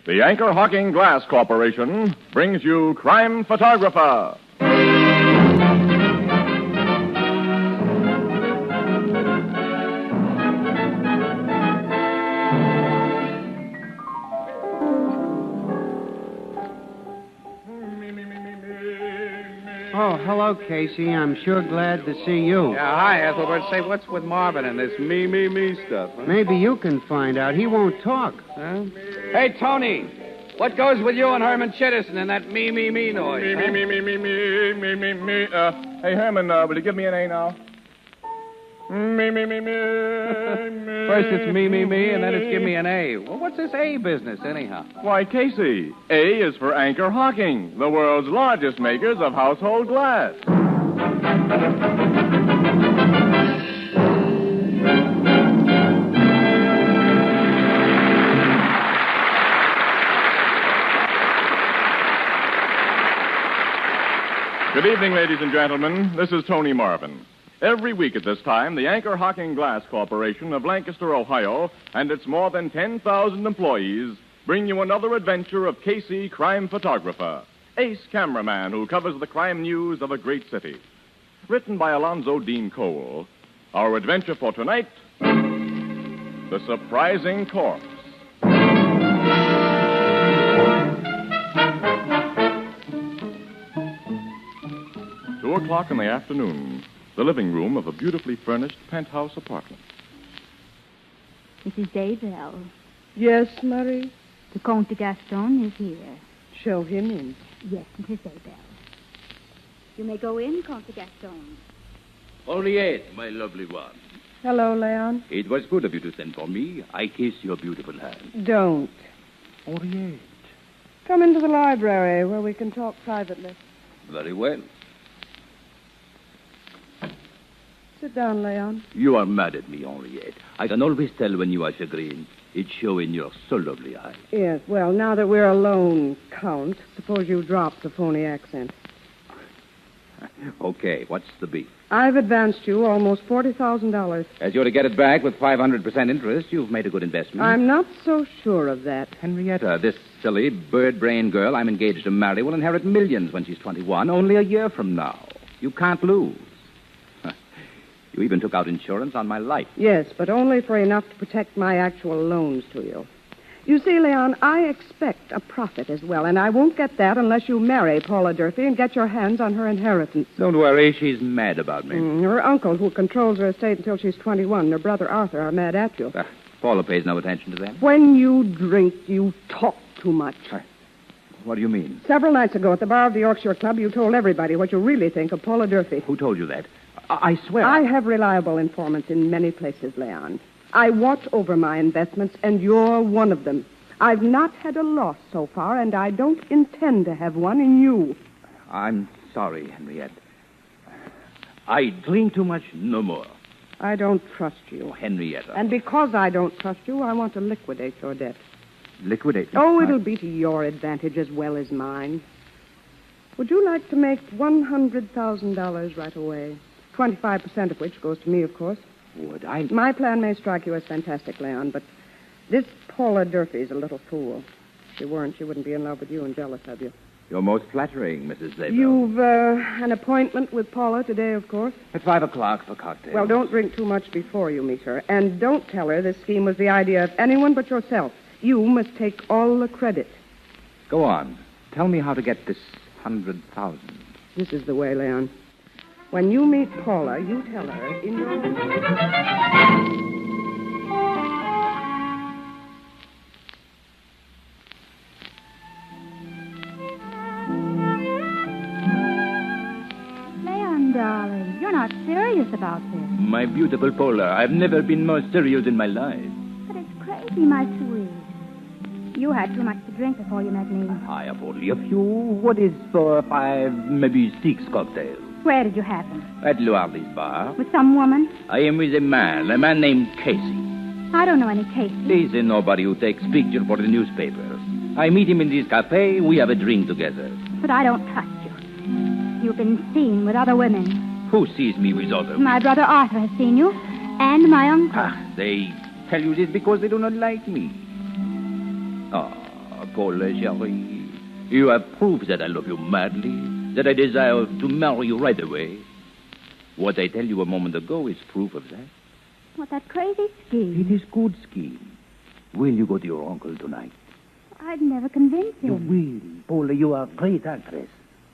The Anchor Hawking Glass Corporation brings you Crime Photographer. Oh, hello, Casey. I'm sure glad to see you. Yeah, hi, Ethelbert. Say, what's with Marvin and this me stuff? Huh? Maybe you can find out. He won't talk. Huh? Hey, Tony, what goes with you and Herman Chittison and that me noise? Me. Hey, Herman, will you give me an A now? Me. First it's me, and then it's give me an A. Well, what's this A business, anyhow? Why, Casey, A is for Anchor Hawking, the world's largest makers of household glass. Good evening, ladies and gentlemen. This is Tony Marvin. Every week at this time, the Anchor Hawking Glass Corporation of Lancaster, Ohio, and its more than 10,000 employees bring you another adventure of Casey, crime photographer, ace cameraman who covers the crime news of a great city. Written by Alonzo Dean Cole, our adventure for tonight, The Surprising Corpse. 2 o'clock in the afternoon, the living room of a beautifully furnished penthouse apartment. Mrs. Daybell. Yes, Marie? The Comte de Gaston is here. Show him in. Yes, Mrs. Daybell. You may go in, Comte de Gaston. Henriette, my lovely one. Hello, Leon. It was good of you to send for me. I kiss your beautiful hand. Don't. Henriette. Come into the library where we can talk privately. Very well. Sit down, Leon. You are mad at me, Henriette. I can always tell when you are chagrined. It shows in your so lovely eyes. Yes, well, now that we're alone, Count, suppose you drop the phony accent. Okay, what's the beef? I've advanced you almost $40,000. As you're to get it back with 500% interest, you've made a good investment. I'm not so sure of that. Henrietta, this silly, bird-brained girl I'm engaged to marry will inherit millions when she's 21, only a year from now. You can't lose. You even took out insurance on my life. Yes, but only for enough to protect my actual loans to you. You see, Leon, I expect a profit as well, and I won't get that unless you marry Paula Durfee and get your hands on her inheritance. Don't worry, she's mad about me. Her uncle, who controls her estate until she's 21, and her brother Arthur are mad at you. Paula pays no attention to them. When you drink, you talk too much. What do you mean? Several nights ago at the bar of the Yorkshire Club, you told everybody what you really think of Paula Durfee. Who told you that? I swear. I have reliable informants in many places, Leon. I watch over my investments, and you're one of them. I've not had a loss so far, and I don't intend to have one in you. I'm sorry, Henriette. I drink too much, no more. I don't trust you. Oh, Henrietta. And because I don't trust you, I want to liquidate your debt. Liquidate? Oh, it'll be to your advantage as well as mine. Would you like to make $100,000 right away? 25% of which goes to me, of course. Would I? My plan may strike you as fantastic, Leon, but this Paula Durfee's a little fool. If she weren't, she wouldn't be in love with you and jealous of you. You're most flattering, Mrs. Zabel. You've an appointment with Paula today, of course? At 5 o'clock for cocktails. Well, don't drink too much before you meet her. And don't tell her this scheme was the idea of anyone but yourself. You must take all the credit. Go on. Tell me how to get this 100,000. This is the way, Leon. When you meet Paula, you tell her in your... Leon, darling, you're not serious about this. My beautiful Paula, I've never been more serious in my life. But it's crazy, my sweet. You had too much to drink before you met me. I have only a few. What is for 5, maybe 6 cocktails? Where did you have them? At Luardy's bar. With some woman? I am with a man named Casey. I don't know any Casey. He's a nobody who takes pictures for the newspapers. I meet him in this cafe. We have a drink together. But I don't trust you. You've been seen with other women. Who sees me with other? My brother Arthur has seen you, and my uncle. They tell you this because they do not like me. Oh, Paul, chérie. You have proof that I love you madly, that I desire to marry you right away. What I tell you a moment ago is proof of that. What, that crazy scheme? It is good scheme. Will you go to your uncle tonight? I'd never convince him. You will. Paula, you are a great actress.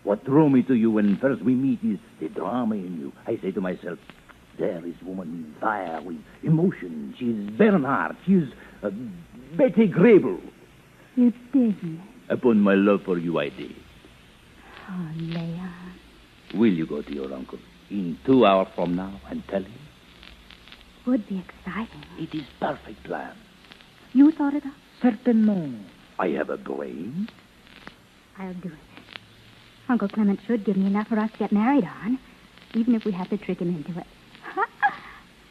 What drew me to you when first we meet is the drama in you. I say to myself, there is woman with fire, with emotion. She is Bernhardt. She is Betty Grable. You didn't. Upon my love for you, I did. Oh, Leon. Will you go to your uncle in 2 hours from now and tell him? Would be exciting. It is perfect plan. You thought it up? Certainement. I have a brain. I'll do it. Uncle Clement should give me enough for us to get married on, even if we have to trick him into it.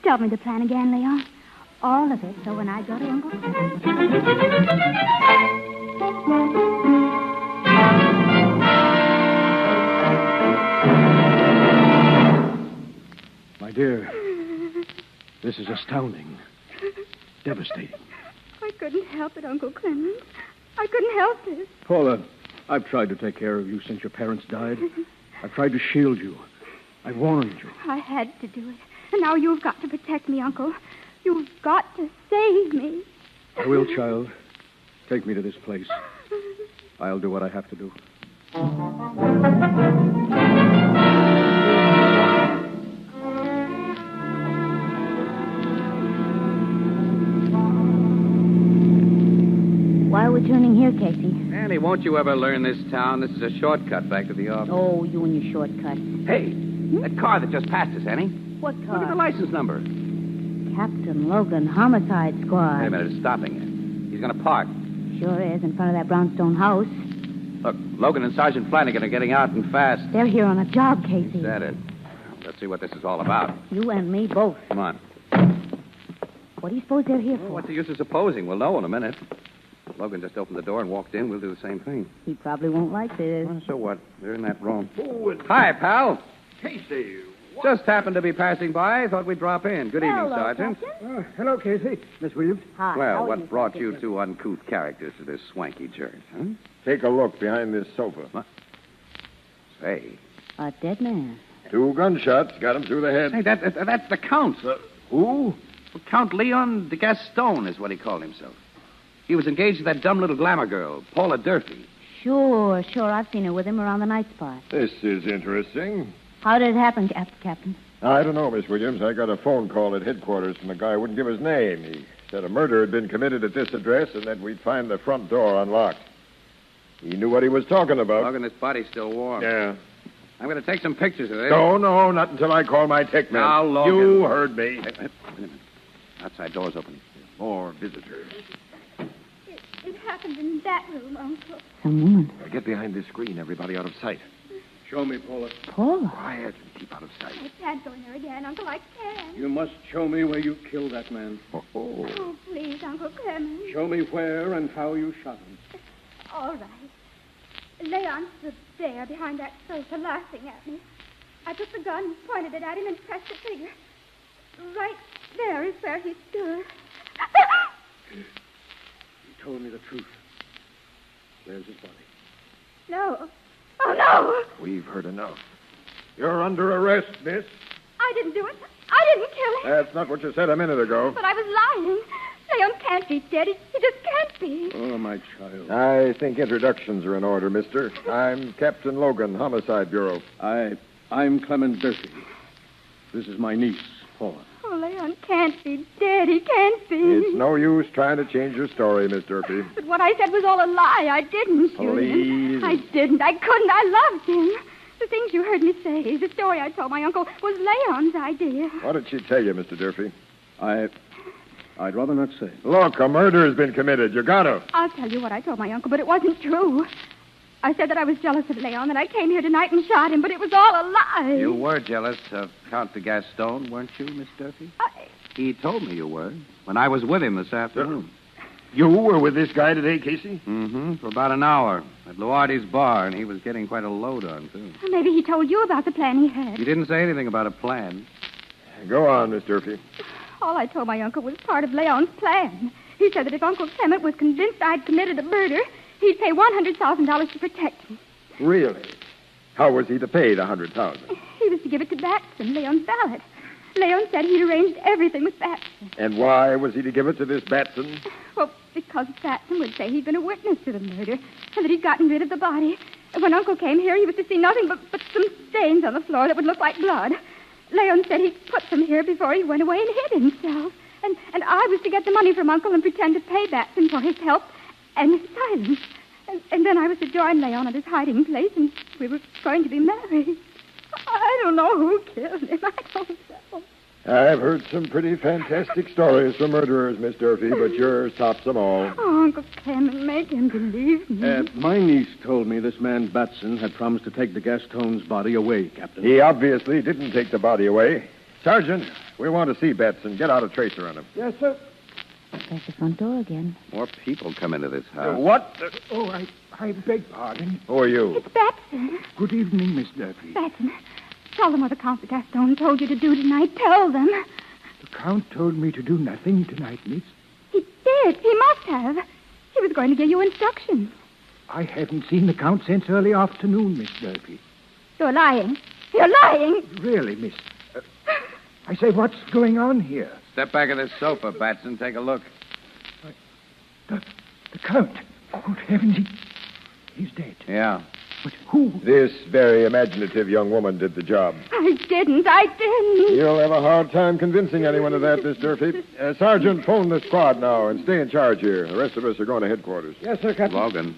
Tell me the plan again, Leon. All of it, so when I go to Uncle Clement... My dear, this is astounding. Devastating. I couldn't help it, Uncle Clement. I couldn't help it. Paula, I've tried to take care of you since your parents died. I've tried to shield you. I warned you. I had to do it. And now you've got to protect me, Uncle. You've got to save me. I will, child. Take me to this place. I'll do what I have to do. Why are we turning here, Casey? Annie, won't you ever learn this town? This is a shortcut back to the office. Oh, you and your shortcuts. Hey, that car that just passed us, Annie. What car? Look at the license number. Captain Logan, Homicide Squad. Wait a minute, it's stopping it. He's going to park. Sure is, in front of that brownstone house. Look, Logan and Sergeant Flanagan are getting out and fast. They're here on a job, Casey. Is that it? Let's see what this is all about. You and me both. Come on. What do you suppose they're here for? Well, what's the use of supposing? We'll know in a minute. Logan just opened the door and walked in. We'll do the same thing. He probably won't like this. Well, so what? They're in that room. Hi, pal. Casey. Just happened to be passing by. Thought we'd drop in. Good evening, Sergeant. Hello, Casey. Miss Williams. Hi. Well, what brought you two uncouth characters to this swanky joint, huh? Take a look behind this sofa. What? Say. A dead man. 2 gunshots got him through the head. Hey, that's the Count. Who? Well, Count Leon de Gaston is what he called himself. He was engaged to that dumb little glamour girl, Paula Durfee. Sure. I've seen her with him around the night spot. This is interesting. How did it happen, Captain? I don't know, Miss Williams. I got a phone call at headquarters from a guy who wouldn't give his name. He said a murder had been committed at this address and that we'd find the front door unlocked. He knew what he was talking about. Logan, this body's still warm. Yeah. I'm going to take some pictures of this. No, not until I call my tech man. Now, Logan. You heard me. Wait a minute. Outside door's opening. More visitors. It happened in that room, Uncle. Some woman. Now get behind this screen, everybody out of sight. Show me, Paula. Paula? Quiet and keep out of sight. I can't go in there again, Uncle. I can't. You must show me where you killed that man. Oh, please, Uncle Clement. Show me where and how you shot him. All right. Leon stood there behind that sofa laughing at me. I took the gun, pointed it at him, and pressed the trigger. Right there is where he stood. You told me the truth. Where's his body? No. Oh, no. We've heard enough. You're under arrest, miss. I didn't do it. I didn't kill him. That's not what you said a minute ago. But I was lying. Leon can't be dead. He just can't be. Oh, my child. I think introductions are in order, mister. I'm Captain Logan, Homicide Bureau. I'm Clement Durfee. This is my niece, Paula. Oh, Leon can't be dead. He can't be. It's no use trying to change your story, Miss Durfee. But what I said was all a lie. I didn't shoot Please. him. I didn't. I couldn't. I loved him. The things you heard me say, the story I told my uncle, was Leon's idea. What did she tell you, Mr. Durfee? I'd rather not say. Look, a murder has been committed. You got to. I'll tell you what I told my uncle, but it wasn't true. I said that I was jealous of Leon, that I came here tonight and shot him, but it was all a lie. You were jealous of Count de Gaston, weren't you, Miss Durfee? He told me you were, when I was with him this afternoon. You were with this guy today, Casey? Mm-hmm, for about an hour at Luardi's bar, and he was getting quite a load on, too. Maybe he told you about the plan he had. He didn't say anything about a plan. Go on, Miss Durfee. All I told my uncle was part of Leon's plan. He said that if Uncle Clement was convinced I'd committed a murder, He'd pay $100,000 to protect me. Really? How was he to pay the $100,000? He was to give it to Batson, Leon's valet. Leon said he'd arranged everything with Batson. And why was he to give it to this Batson? Well, because Batson would say he'd been a witness to the murder and that he'd gotten rid of the body. And when Uncle came here, he was to see nothing but some stains on the floor that would look like blood. Leon said he'd put them here before he went away and hid himself. And I was to get the money from Uncle and pretend to pay Batson for his help and his silence. And then I was to join Leon at his hiding place, and we were going to be married. I don't know who killed him. I don't know. I've heard some pretty fantastic stories from murderers, Miss Durfee, but yours tops them all. Oh, Uncle Clement, make him believe me. My niece told me this man Batson had promised to take the Gaston's body away, Captain. He obviously didn't take the body away. Sergeant, we want to see Batson. Get out a tracer on him. Yes, sir. There's the front door again. More people come into this house. What? I beg pardon. Who are you? It's Batson. Good evening, Miss Durfee. Batson, tell them what the Count de Gaston told you to do tonight. Tell them. The Count told me to do nothing tonight, miss. He did. He must have. He was going to give you instructions. I haven't seen the Count since early afternoon, Miss Durfee. You're lying. You're lying. Really, miss. I say, what's going on here? Step back of this sofa, Batson. Take a look. The Count. Good heavens, he's dead. Yeah. But who? This very imaginative young woman did the job. I didn't. You'll have a hard time convincing anyone of that, Miss Durfee. Sergeant, phone the squad now and stay in charge here. The rest of us are going to headquarters. Yes, sir, Captain. Logan,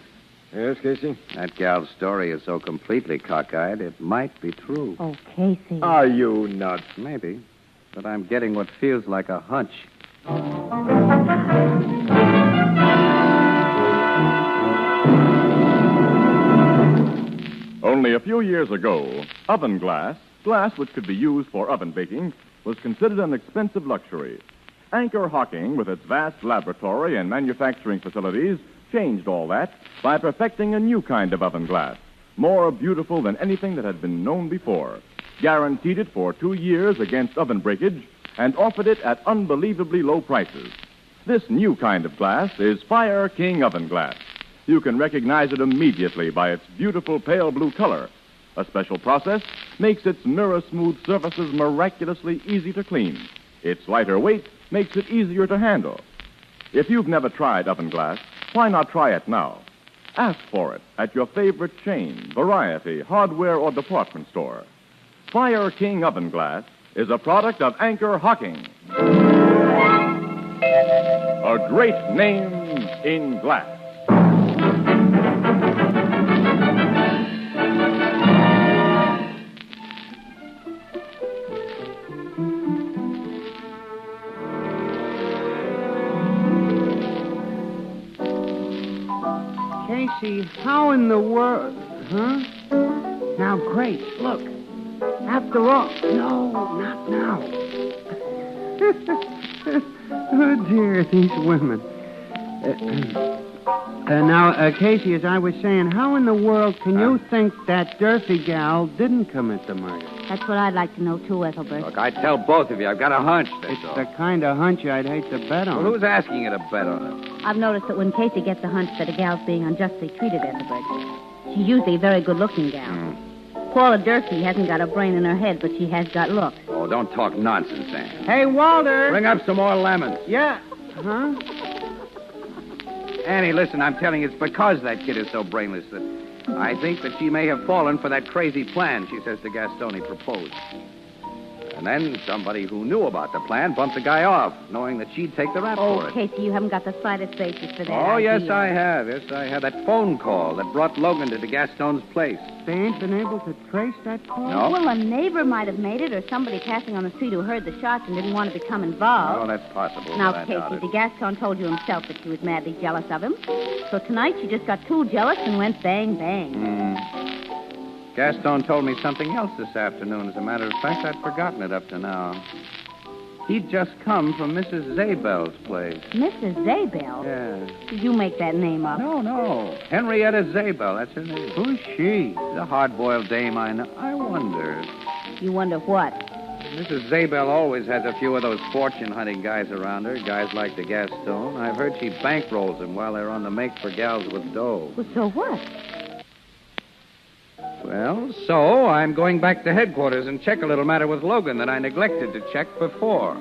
Yes, Casey? that gal's story is so completely cockeyed, it might be true. Oh, Casey. Are you nuts? Maybe. But I'm getting what feels like a hunch. Only a few years ago, oven glass which could be used for oven baking, was considered an expensive luxury. Anchor Hocking, with its vast laboratory and manufacturing facilities, changed all that by perfecting a new kind of oven glass, more beautiful than anything that had been known before, guaranteed it for 2 years against oven breakage, and offered it at unbelievably low prices. This new kind of glass is Fire King oven glass. You can recognize it immediately by its beautiful pale blue color. A special process makes its mirror-smooth surfaces miraculously easy to clean. Its lighter weight makes it easier to handle. If you've never tried oven glass, why not try it now? Ask for it at your favorite chain, variety, hardware, or department store. Fire King oven glass is a product of Anchor Hocking. A great name in glass. Casey, how in the world... Huh? Now, Grace, look. After all... No, not now. Oh, dear, these women. Now, Casey, as I was saying, how in the world can you think that Durfee gal didn't commit the murder? That's what I'd like to know, too, Ethelbert. Look, I tell both of you, I've got a hunch, that's It's all. the kind of hunch I'd hate to bet on. Well, who's asking you to bet on it? I've noticed that when Casey gets a hunch that a gal's being unjustly treated, Ethelbert, she's usually a very good-looking gal. Paula Durfee hasn't got a brain in her head, but she has got looks. Oh, don't talk nonsense, Anne. Hey, Walter! Bring up some more lemons. Yeah. Huh? Annie, listen, I'm telling you, it's because that kid is so brainless that I think that she may have fallen for that crazy plan she says to Gastoni proposed. And then somebody who knew about the plan bumped the guy off, knowing that she'd take the rap for it. Casey, you haven't got the slightest basis for that Oh, idea. yes, I have. Yes, I have. That phone call that brought Logan to Gaston's place. They ain't been able to trace that call? No. Well, a neighbor might have made it, or somebody passing on the street who heard the shots and didn't want to become involved. Oh, that's possible. Now, but I doubt Casey, it. de Gaston told you himself that she was madly jealous of him. So tonight she just got too jealous and went bang, bang. Gaston told me something else this afternoon. As a matter of fact, I'd forgotten it up to now. He'd just come from Mrs. Zabel's place. Mrs. Zabel? Yeah. Did you make that name up? No. Henrietta Zabel, that's her name. Who's she? The hard-boiled dame I know. I wonder. You wonder what? Mrs. Zabel always has a few of those fortune-hunting guys around her, guys like the Gaston. I've heard she bankrolls them while they're on the make for gals with dough. Well, so what? Well, so I'm going back to headquarters and check a little matter with Logan that I neglected to check before.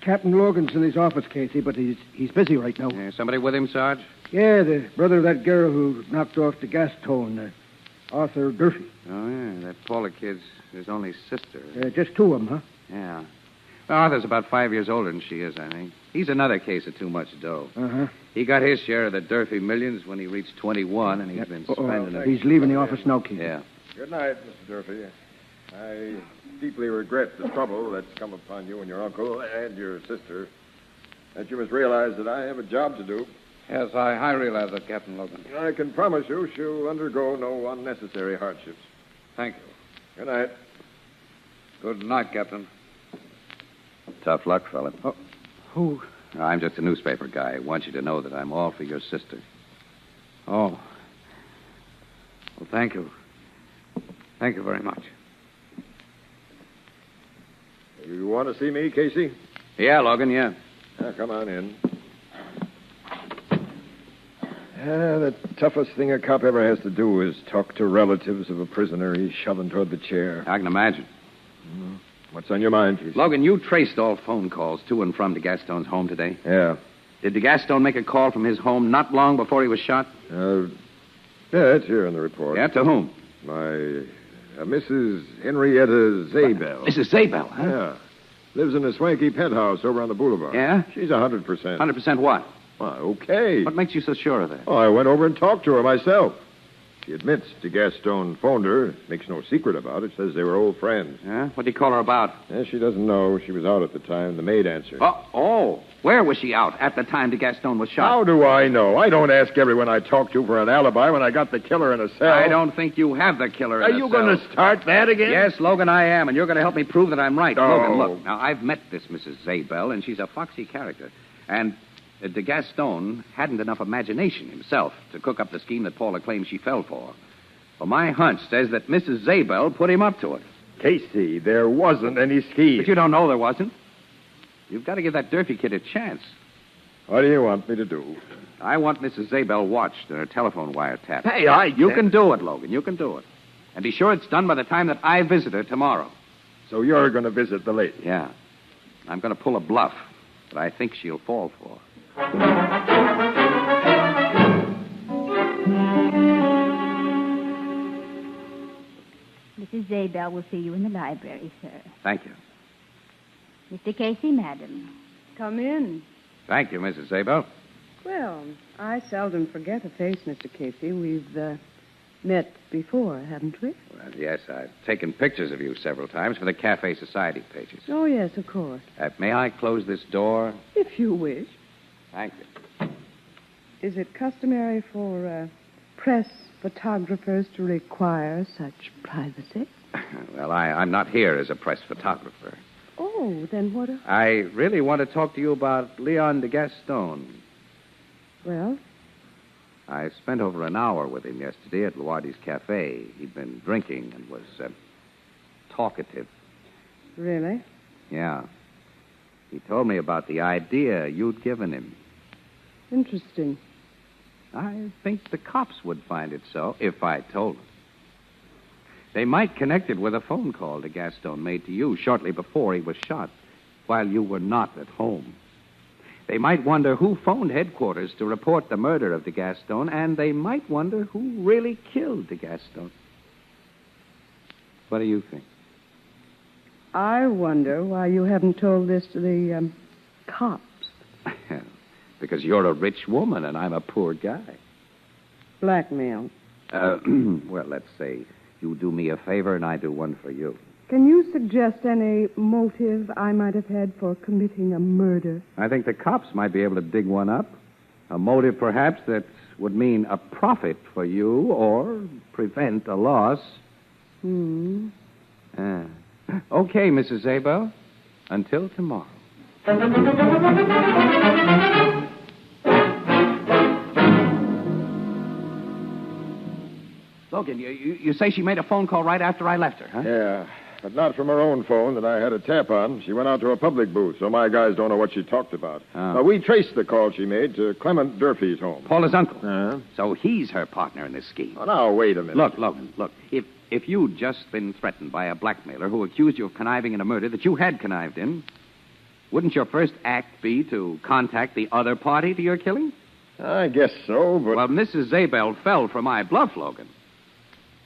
Captain Logan's in his office, Casey, but he's busy right now. Somebody with him, Sarge? Yeah, the brother of that girl who knocked off the Gaston, Arthur Durfee. Oh, yeah, that Paula kid's his only sister. Just two of them, huh? Yeah. Well, Arthur's about 5 years older than she is, I think. He's another case of too much dough. Uh-huh. He got his share of the Durfee millions when he reached 21, and he's been spending it. He's leaving the office now, Casey. Yeah. Good night, Mr. Durfee. I deeply regret the trouble that's come upon you and your uncle and your sister. That you must realize that I have a job to do. Yes, I realize that, Captain Logan. I can promise you she'll undergo no unnecessary hardships. Thank you. Good night. Good night, Captain. Tough luck, fella. Oh, who? I'm just a newspaper guy. I want you to know that I'm all for your sister. Oh. Well, thank you. Thank you very much. You want to see me, Casey? Yeah, Logan, yeah. Come on in. The toughest thing a cop ever has to do is talk to relatives of a prisoner he's shoving toward the chair. I can imagine. What's on your mind, Casey? Logan, you traced all phone calls to and from DeGaston's home today? Yeah. Did DeGaston make a call from his home not long before he was shot? Yeah, it's here in the report. Yeah, to whom? My Mrs. Henrietta Zabel. Mrs. Zabel, huh? Yeah. Lives in a swanky penthouse over on the boulevard. Yeah? She's 100%. 100% what? Why, okay. What makes you so sure of that? Oh, I went over and talked to her myself. She admits DeGaston phoned her. Makes no secret about it. Says they were old friends. Yeah? What did he call her about? Yeah, she doesn't know. She was out at the time. The maid answered. Oh. Where was she out at the time DeGaston was shot? How do I know? I don't ask everyone I talk to for an alibi when I got the killer in a cell. I don't think you have the killer in Are a you cell. going to start that again? Yes, Logan, I am, and you're going to help me prove that I'm right. Oh. Logan, look. Now, I've met this Mrs. Zabel, and she's a foxy character. And DeGaston hadn't enough imagination himself to cook up the scheme that Paula claims she fell for. Well, my hunch says that Mrs. Zabel put him up to it. Casey, there wasn't any scheme. But you don't know there wasn't. You've got to give that Durfee kid a chance. What do you want me to do? I want Mrs. Zabel watched and her telephone wiretapped. Hey, You can do it, Logan. You can do it. And be sure it's done by the time that I visit her tomorrow. So you're going to visit the lady? Yeah. I'm going to pull a bluff that I think she'll fall for. Mrs. Zabel will see you in the library, sir. Thank you. Mr. Casey, madam. Come in. Thank you, Mrs. Zabel. Well, I seldom forget a face, Mr. Casey. We've met before, haven't we? Well, yes, I've taken pictures of you several times for the Cafe Society pages. Oh, yes, of course. May I close this door? If you wish. Thank you. Is it customary for press photographers to require such privacy? Well, I'm not here as a press photographer. Oh, then what? I really want to talk to you about Leon DeGaston. Well? I spent over an hour with him yesterday at Luardi's Cafe. He'd been drinking and was talkative. Really? Yeah. He told me about the idea you'd given him. Interesting. I think the cops would find it so if I told them. They might connect it with a phone call DeGaston made to you shortly before he was shot, while you were not at home. They might wonder who phoned headquarters to report the murder of DeGaston, and they might wonder who really killed DeGaston. What do you think? I wonder why you haven't told this to the cops. Because you're a rich woman and I'm a poor guy. Blackmail. Well, let's say you do me a favor and I do one for you. Can you suggest any motive I might have had for committing a murder? I think the cops might be able to dig one up. A motive, perhaps, that would mean a profit for you or prevent a loss. Okay, Mrs. Zabel. Until tomorrow. Logan, you say she made a phone call right after I left her, huh? Yeah, but not from her own phone that I had a tap on. She went out to a public booth, so my guys don't know what she talked about. Oh. We traced the call she made to Clement Durfee's home. Paula's uncle. Uh-huh. So he's her partner in this scheme. Oh, now, wait a minute. Look, Logan, look. If you'd just been threatened by a blackmailer who accused you of conniving in a murder that you had connived in, wouldn't your first act be to contact the other party to your killing? I guess so, but... Well, Mrs. Zabel fell for my bluff, Logan.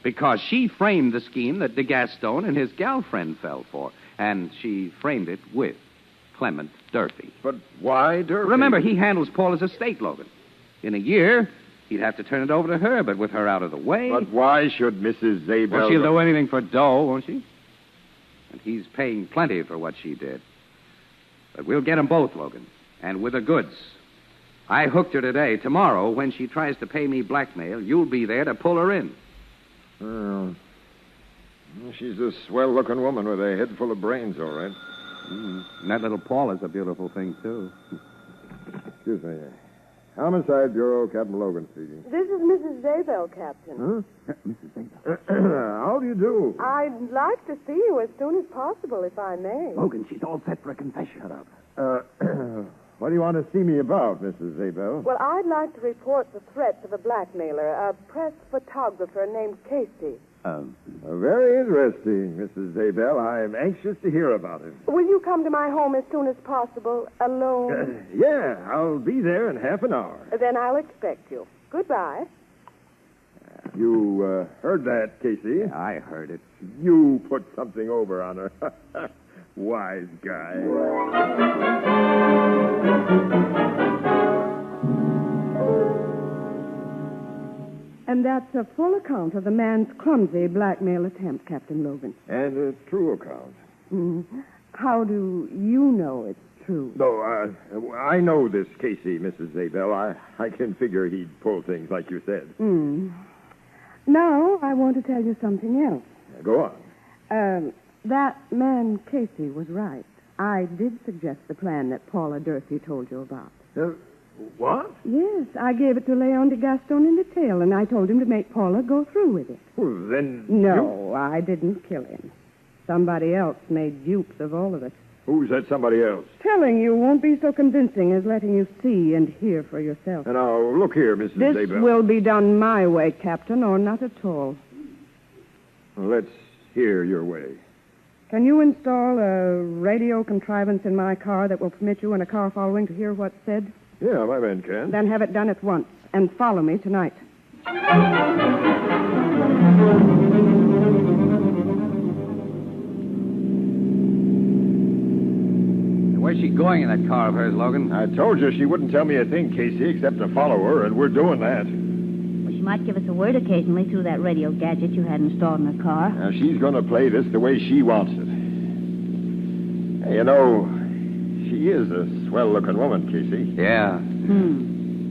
Because she framed the scheme that de Gaston and his gal friend fell for. And she framed it with Clement Durfee. But why Durfee? Remember, he handles Paula's estate, Logan. In a year, he'd have to turn it over to her, but with her out of the way... But why should Mrs. Zabel... Well, she'll do anything for dough, won't she? And he's paying plenty for what she did. But we'll get them both, Logan. And with the goods. I hooked her today. Tomorrow, when she tries to pay me blackmail, you'll be there to pull her in. Well, she's a swell-looking woman with a head full of brains, all right. And that little Paula's a beautiful thing, too. Excuse me. Homicide Bureau, Captain Logan speaking. This is Mrs. Zabel, Captain. Huh? Mrs. Zabel. How do you do? I'd like to see you as soon as possible, if I may. Logan, she's all set for a confession. Shut up. What do you want to see me about, Mrs. Zabel? Well, I'd like to report the threats of a blackmailer, a press photographer named Casey. Very interesting, Mrs. Zabel. I'm anxious to hear about it. Will you come to my home as soon as possible, alone? Yeah, I'll be there in half an hour. Then I'll expect you. Goodbye. You heard that, Casey? Yeah, I heard it. You put something over on her. Wise guy. And that's a full account of the man's clumsy blackmail attempt, Captain Logan. And a true account. How do you know it's true? No, I know this Casey, Mrs. Zabel. I can figure he'd pull things like you said. Now, I want to tell you something else. Go on. That man Casey was right. I did suggest the plan that Paula Durfee told you about. What? Yes, I gave it to Leon de Gaston in detail, and I told him to make Paula go through with it. Well, then... No, I didn't kill him. Somebody else made dupes of all of us. Who's that somebody else? Telling you won't be so convincing as letting you see and hear for yourself. Now, look here, Mrs. This Zabel. will be done my way, Captain, or not at all. Let's hear your way. Can you install a radio contrivance in my car that will permit you in a car following to hear what's said? Yeah, my man can. Then have it done at once, and follow me tonight. Where's she going in that car of hers, Logan? I told you she wouldn't tell me a thing, Casey, except to follow her, and we're doing that. Well, she might give us a word occasionally through that radio gadget you had installed in her car. Now, she's going to play this the way she wants it. Hey, you know, she is a swell-looking woman, Casey. Yeah.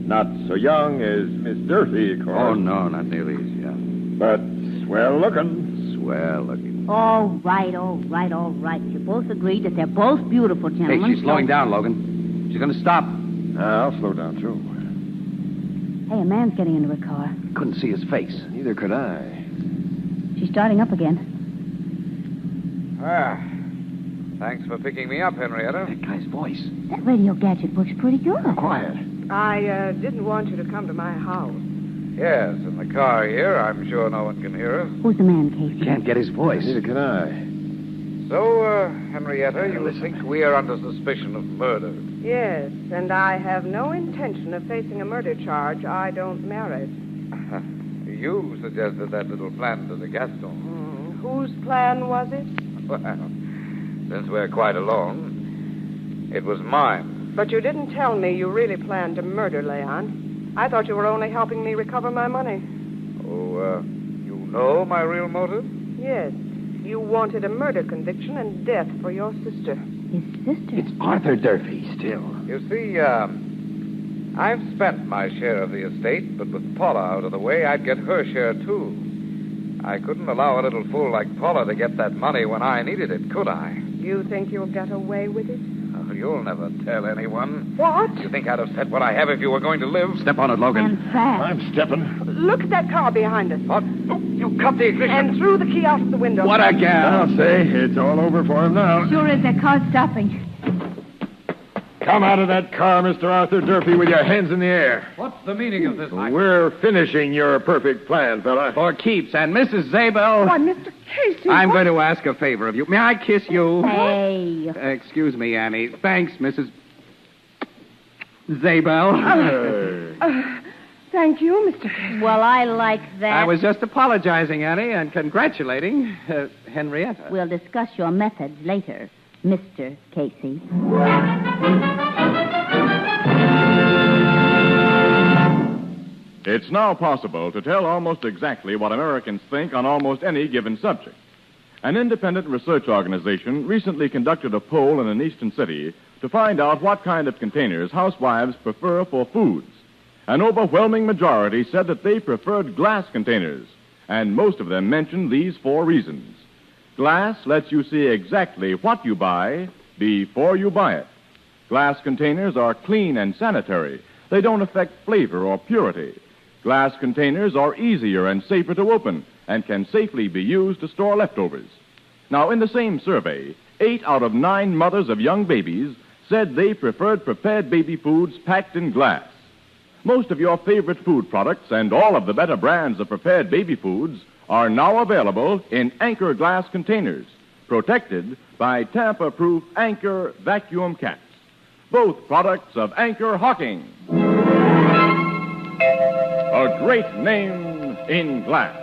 Not so young as Miss Durfee, of course. Oh, no, not nearly as young. But swell-looking. Swell-looking. All right. You both agreed that they're both beautiful, Hey, gentlemen. she's slowing down, Logan. She's going to stop. I'll slow down, too. Hey, a man's getting into her car. Couldn't see his face. Neither could I. She's starting up again. Thanks for picking me up, Henrietta. That guy's voice. That radio gadget works pretty good. Quiet. I didn't want you to come to my house. Yes, in the car here. I'm sure no one can hear us. Who's the man, Casey? Can't get his voice. Neither can I. So, Henrietta, you think we are under suspicion of murder? Yes, and I have no intention of facing a murder charge I don't merit. You suggested that little plan to the Gaston. Whose plan was it? Well, since we're quite alone, it was mine. But you didn't tell me you really planned to murder Leon. I thought you were only helping me recover my money. Oh, you know my real motive? Yes. You wanted a murder conviction and death for your sister. His sister? It's Arthur Durfee still. You see, I've spent my share of the estate, but with Paula out of the way, I'd get her share, too. I couldn't allow a little fool like Paula to get that money when I needed it, could I? You think you'll get away with it? Oh, you'll never tell anyone. What? You think I'd have said what I have if you were going to live? Step on it, Logan. And fast. I'm stepping. Look at that car behind us. What? You cut the ignition. And threw the key out of the window. What a gal. I'll say it's all over for him now. Sure is. That car's stopping. Come out of that car, Mr. Arthur Durfee, with your hands in the air. What's the meaning of this? We're finishing your perfect plan, fella. For keeps. And Mrs. Zabel... Why, Mr. Casey... I'm going to ask a favor of you. May I kiss you? Hey. Excuse me, Annie. Thanks, Mrs. Zabel. Thank you, Mr. Casey. Well, I like that. I was just apologizing, Annie, and congratulating Henrietta. We'll discuss your methods later, Mr. Casey. It's now possible to tell almost exactly what Americans think on almost any given subject. An independent research organization recently conducted a poll in an eastern city to find out what kind of containers housewives prefer for foods. An overwhelming majority said that they preferred glass containers, and most of them mentioned these 4 reasons. Glass lets you see exactly what you buy before you buy it. Glass containers are clean and sanitary. They don't affect flavor or purity. Glass containers are easier and safer to open and can safely be used to store leftovers. Now, in the same survey, 8 out of 9 mothers of young babies said they preferred prepared baby foods packed in glass. Most of your favorite food products and all of the better brands of prepared baby foods are now available in Anchor glass containers, protected by tamper-proof Anchor vacuum caps. Both products of Anchor Hocking. A great name in glass.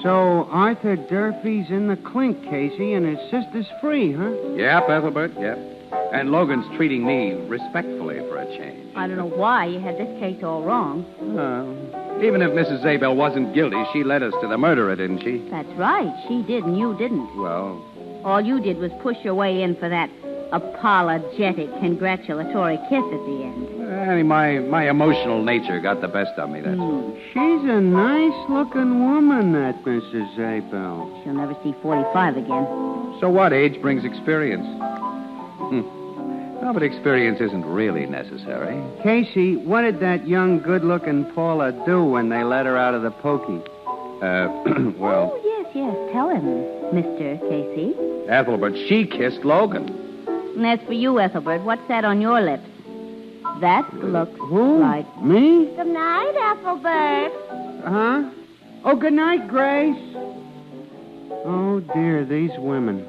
So Arthur Durfee's in the clink, Casey, and his sister's free, huh? Yep, Ethelbert, yep. And Logan's treating me respectfully for a change. I don't know why you had this case all wrong. Even if Mrs. Zabel wasn't guilty, she led us to the murderer, didn't she? That's right. She did, and you didn't. Well... All you did was push your way in for that apologetic, congratulatory kiss at the end. Annie, my emotional nature got the best of me, that's all. She's a nice-looking woman, that Mrs. Zabel. She'll never see 45 again. So what? Age brings experience. No, but experience isn't really necessary. Casey, what did that young, good-looking Paula do when they let her out of the pokey? Well... Oh, yes, tell him, Mr. Casey. Ethelbert, she kissed Logan. And as for you, Ethelbert, what's that on your lips? That looks like... Me? Good night, Ethelbert. Huh? Oh, good night, Grace. Oh, dear, these women.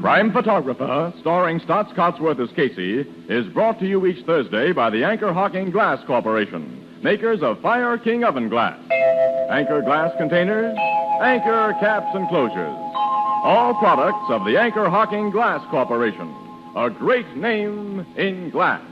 Crime Photographer, starring Stotts Cotsworth as Casey, is brought to you each Thursday by the Anchor Hocking Glass Corporation, makers of Fire King oven glass. Anchor glass containers, Anchor caps and closures. All products of the Anchor Hocking Glass Corporation, a great name in glass.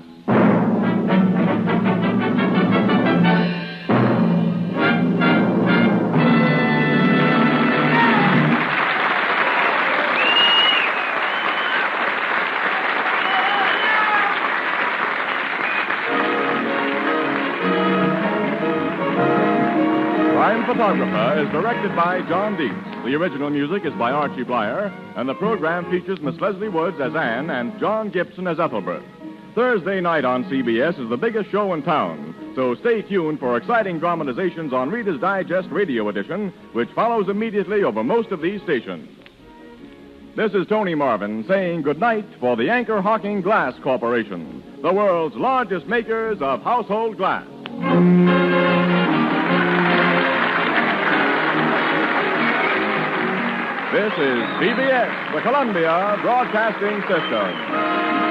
Crime Photographer is directed by John Dietz. The original music is by Archie Bleyer, and the program features Miss Leslie Woods as Anne and John Gibson as Ethelbert. Thursday night on CBS is the biggest show in town, so stay tuned for exciting dramatizations on Reader's Digest Radio Edition, which follows immediately over most of these stations. This is Tony Marvin saying goodnight for the Anchor Hocking Glass Corporation, the world's largest makers of household glass. This is CBS, the Columbia Broadcasting System.